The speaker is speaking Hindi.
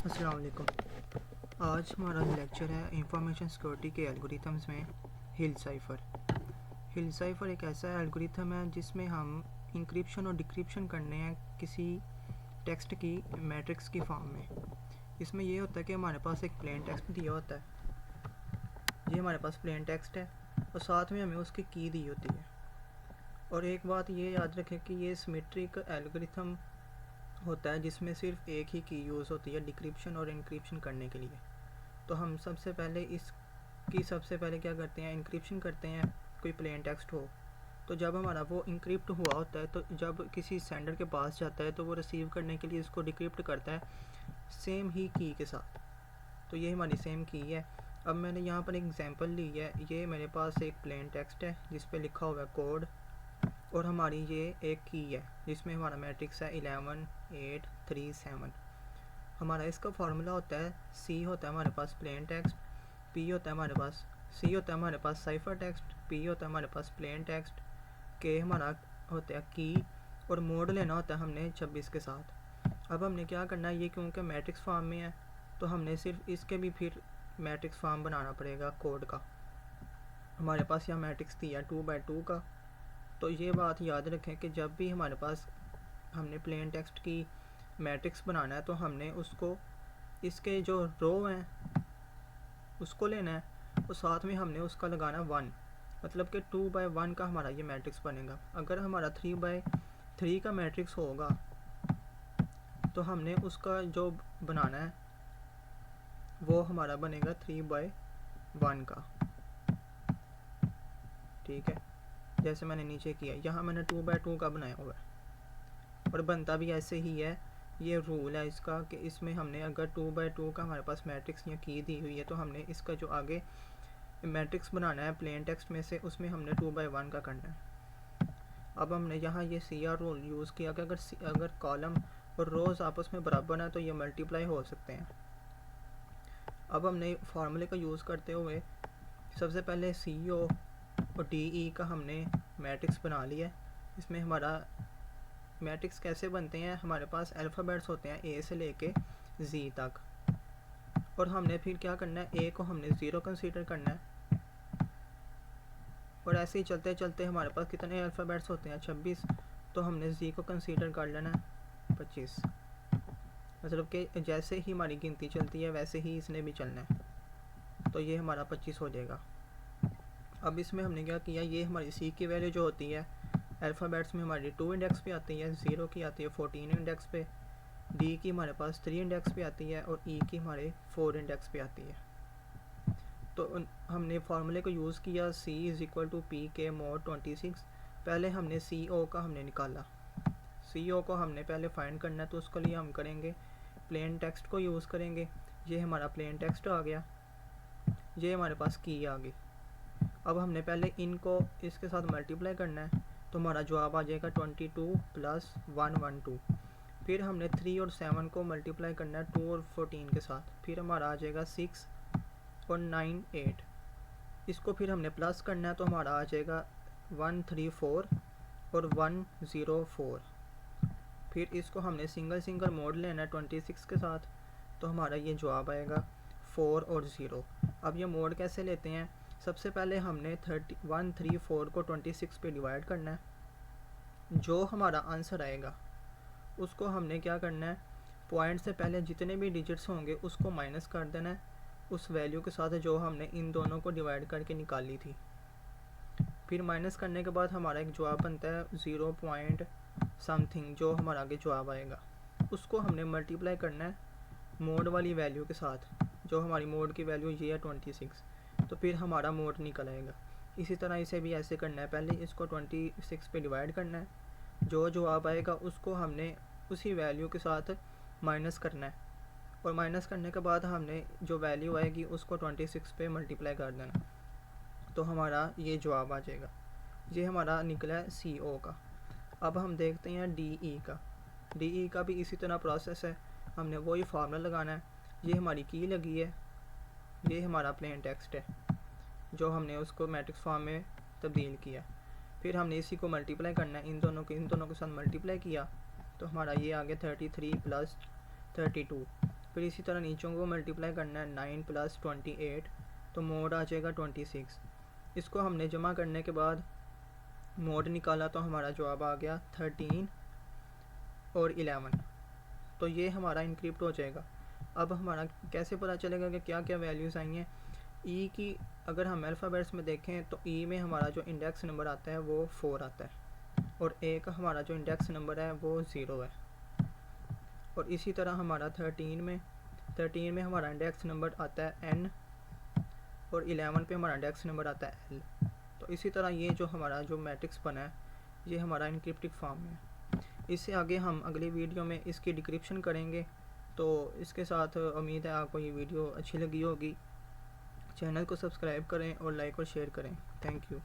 अस्सलाम वालेकुम। आज हमारा लेक्चर है इंफॉर्मेशन सिक्योरिटी के एल्गोरिथम्स में हिल साइफ़र। हिल साइफ़र एक ऐसा एल्गोरिथम है जिसमें हम इंक्रिप्शन और डिक्रिप्शन करने हैं किसी टेक्स्ट की मैट्रिक्स की फॉर्म में। इसमें यह होता है कि हमारे पास एक प्लेन टेक्स्ट दिया होता है, ये हमारे पास प्लेन टेक्स्ट है और साथ में हमें उसकी की दी होती है। और एक बात ये याद रखें कि ये सिमेट्रिक एल्गोरिथम होता है जिसमें सिर्फ एक ही की यूज़ होती है डिक्रिप्शन और इनक्रिप्शन करने के लिए। तो हम सबसे पहले क्या करते हैं, इनक्रिप्शन करते हैं। कोई प्लेन टेक्स्ट हो तो जब हमारा वो इनक्रिप्ट हुआ होता है तो जब किसी सेंडर के पास जाता है तो वो रिसीव करने के लिए इसको डिक्रिप्ट करता है सेम ही की के साथ। तो ये हमारी सेम की है। अब मैंने यहाँ पर एक एग्जांपल ली है। ये मेरे पास एक प्लेन टेक्स्ट है जिस पे लिखा हुआ है कोड और हमारी ये एक की है जिसमें हमारा मैट्रिक्स है 11 8 3 7। हमारा इसका फार्मूला होता है सी होता है हमारे पास प्लेन टेक्स्ट, पी होता है हमारे पास सी होता है हमारे पास साइफर टेक्स्ट, पी होता है हमारे पास प्लेन टेक्स्ट, के हमारा होता है की और मोड लेना होता है हमने 26 के साथ। अब हमने क्या करना है, ये क्योंकि मैट्रिक्स फॉर्म में है तो हमने सिर्फ इसके भी फिर मैट्रिक्स फॉर्म बनाना पड़ेगा कोड का। हमारे पास यहाँ मैट्रिक्स दिया 2x2 का। तो ये बात याद रखें कि जब भी हमारे पास हमने प्लेन टेक्स्ट की मैट्रिक्स बनाना है तो हमने उसको इसके जो रो हैं उसको लेना है और साथ में हमने उसका लगाना 1, मतलब कि 2x1 का हमारा ये मैट्रिक्स बनेगा। अगर हमारा 3x3 का मैट्रिक्स होगा तो हमने उसका जो बनाना है वो हमारा बनेगा 3x1 का। ठीक है, जैसे मैंने नीचे किया, यहाँ मैंने 2x2 का बनाया हुआ है और बनता भी ऐसे ही है। ये रूल है इसका कि इसमें हमने अगर 2x2 का हमारे पास मैट्रिक्स या की दी हुई है तो हमने इसका जो आगे मैट्रिक्स बनाना है प्लेन टेक्स्ट में से उसमें हमने 2x1 का करना है। अब हमने यहाँ ये CR रूल यूज़ किया कि अगर कॉलम और रोज़ आपस में बराबर है तो ये मल्टीप्लाई हो सकते हैं। अब हमने फार्मूले का यूज़ करते हुए सबसे पहले CO और DE का हमने मैट्रिक्स बना लिया है। इसमें हमारा मैट्रिक्स कैसे बनते हैं, हमारे पास अल्फ़ाबेट्स होते हैं A से लेके Z तक और हमने फिर क्या करना है, A को हमने 0 कंसीडर करना है और ऐसे ही चलते चलते हमारे पास कितने अल्फ़ाबेट्स होते हैं 26, तो हमने Z को कंसीडर कर लेना है 25। मतलब कि जैसे ही हमारी गिनती चलती है वैसे ही इसने भी चलना है, तो ये हमारा 25 हो जाएगा। अब इसमें हमने क्या किया, ये हमारी C की वैल्यू जो होती है अल्फ़ाबेट्स में हमारी 2 इंडेक्स पे आती है, 0 की आती है 14 इंडेक्स पे, D की हमारे पास 3 इंडेक्स पे आती है और E की हमारे 4 इंडेक्स पे आती है। तो हमने फार्मूले को यूज़ किया C = PK mod 26। पहले हमने CO का हमने निकाला, CO को हमने पहले फाइंड करना है तो उसके लिए हम करेंगे प्लेन टेक्स्ट को यूज़ करेंगे। ये हमारा प्लेन टेक्स्ट आ गया, ये हमारे पास की आ गई। अब हमने पहले इनको इसके साथ मल्टीप्लाई करना है तो हमारा जवाब आ जाएगा 22 + 112। फिर हमने 3 और 7 को मल्टीप्लाई करना है 2 और 14 के साथ, फिर हमारा आ जाएगा 6 और 9 8। इसको फिर हमने प्लस करना है तो हमारा आ जाएगा 134 और 104। फिर इसको हमने सिंगल मोड लेना है 26 के साथ तो हमारा ये जवाब आएगा 4 और 0। अब ये मोड कैसे लेते हैं, सबसे पहले हमने 134 को 26 पे डिवाइड करना है। जो हमारा आंसर आएगा उसको हमने क्या करना है, पॉइंट से पहले जितने भी डिजिट्स होंगे उसको माइनस कर देना है उस वैल्यू के साथ जो हमने इन दोनों को डिवाइड करके निकाली थी। फिर माइनस करने के बाद हमारा एक जवाब बनता है 0 पॉइंट समथिंग, जो हमारा आगे जवाब आएगा उसको हमने मल्टीप्लाई करना है मोड वाली वैल्यू के साथ। जो हमारी मोड की वैल्यू ये है 26, तो फिर हमारा मोड निकल आएगा। इसी तरह इसे भी ऐसे करना है, पहले इसको 26 पे डिवाइड करना है, जो जवाब आएगा उसको हमने उसी वैल्यू के साथ माइनस करना है और माइनस करने के बाद हमने जो वैल्यू आएगी उसको 26 पे मल्टीप्लाई कर देना, तो हमारा ये जवाब आ जाएगा। ये हमारा निकला है CO का। अब हम देखते हैं DE का। DE का भी इसी तरह प्रोसेस है, हमने वही फार्मूला लगाना है। ये हमारी की लगी है, ये हमारा प्लेन टेक्स्ट है जो हमने उसको मैट्रिक्स फॉर्म में तब्दील किया। फिर हमने इसी को मल्टीप्लाई करना है, इन दोनों के साथ मल्टीप्लाई किया तो हमारा ये आ गया 33 + 32। फिर इसी तरह नीचों को मल्टीप्लाई करना है 9 + 28, तो मोड आ जाएगा 26। इसको हमने जमा करने के बाद मोड निकाला तो हमारा जवाब आ गया 13 और 11। तो ये हमारा इनक्रिप्ट हो जाएगा। अब हमारा कैसे पता चलेगा कि क्या क्या वैल्यूज़ आई हैं। ई की अगर हम अल्फ़ाबेट्स में देखें तो ई में हमारा जो इंडेक्स नंबर आता है वो 4 आता है, और ए का हमारा जो इंडेक्स नंबर है वो 0 है। और इसी तरह हमारा 13 में हमारा इंडेक्स नंबर आता है n, और 11 पे हमारा इंडेक्स नंबर आता है l। तो इसी तरह ये जो हमारा जो मैट्रिक्स बना है ये हमारा इनक्रिप्टेड फॉर्म में है। इससे आगे हम अगली वीडियो में इसकी डिक्रिप्शन करेंगे। तो इसके साथ उम्मीद है आपको ये वीडियो अच्छी लगी होगी। चैनल को सब्सक्राइब करें और लाइक और शेयर करें। Thank you.